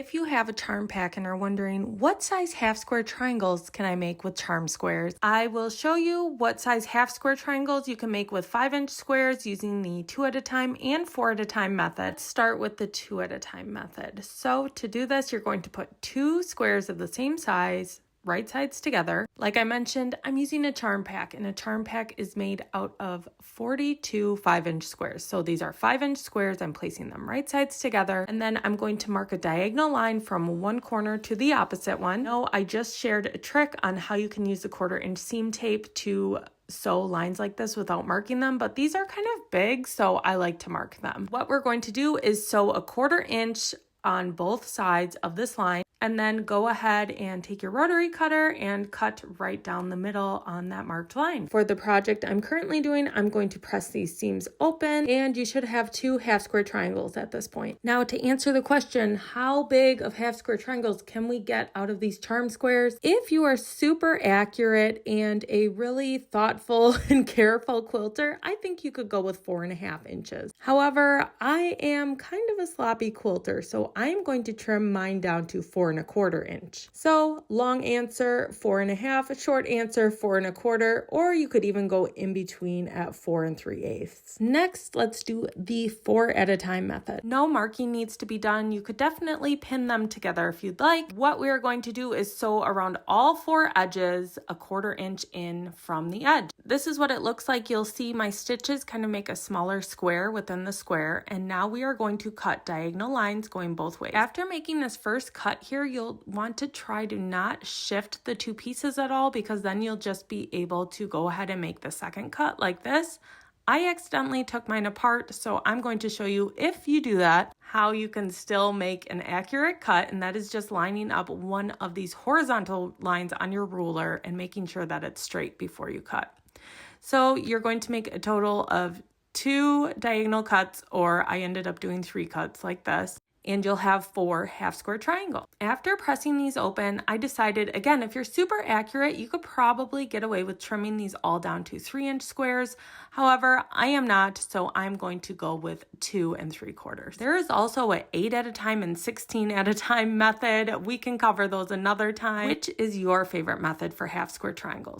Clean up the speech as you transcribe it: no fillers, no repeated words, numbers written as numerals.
If you have a charm pack and are wondering what size half square triangles can I make with charm squares, I will show you what size half square triangles you can make with 5-inch squares using the 2 at a time and 4 at a time method. Let's start with the 2 at a time method. So to do this, you're going to put 2 squares of the same size right sides together. Like I mentioned, I'm using a charm pack, and a charm pack is made out of 42 5-inch squares. So these are 5-inch squares. I'm placing them right sides together, and then I'm going to mark a diagonal line from one corner to the opposite one. No, I just shared a trick on how you can use the 1/4-inch seam tape to sew lines like this without marking them, but these are kind of big, so I like to mark them. What we're going to do is sew a 1/4 inch on both sides of this line, and then go ahead and take your rotary cutter and cut right down the middle on that marked line. For the project I'm currently doing, I'm going to press these seams open, and you should have 2 half square triangles at this point. Now, to answer the question, how big of half square triangles can we get out of these charm squares? If you are super accurate and a really thoughtful and careful quilter, I think you could go with 4.5 inches. However, I am kind of a sloppy quilter, so I'm going to trim mine down to 4.25 inch. So long answer 4.5, short answer 4.25, or you could even go in between at 4 3/8. Next, let's do the 4 at a time method. No marking needs to be done. You could definitely pin them together if you'd like. What we are going to do is sew around all 4 edges 1/4 inch in from the edge. This is what it looks like. You'll see my stitches kind of make a smaller square within the square, and now we are going to cut diagonal lines going both ways. After making this first cut here, you'll want to try to not shift the 2 pieces at all, because then you'll just be able to go ahead and make the second cut like this. I accidentally took mine apart, so I'm going to show you, if you do that, how you can still make an accurate cut, and that is just lining up one of these horizontal lines on your ruler and making sure that it's straight before you cut. So you're going to make a total of 2 diagonal cuts, or I ended up doing 3 cuts like this, and you'll have 4 half square triangles. After pressing these open, I decided, again, if you're super accurate, you could probably get away with trimming these all down to 3-inch squares. However, I am not, so I'm going to go with 2 3/4. There is also an 8 at a time and 16 at a time method. We can cover those another time. Which is your favorite method for half square triangles?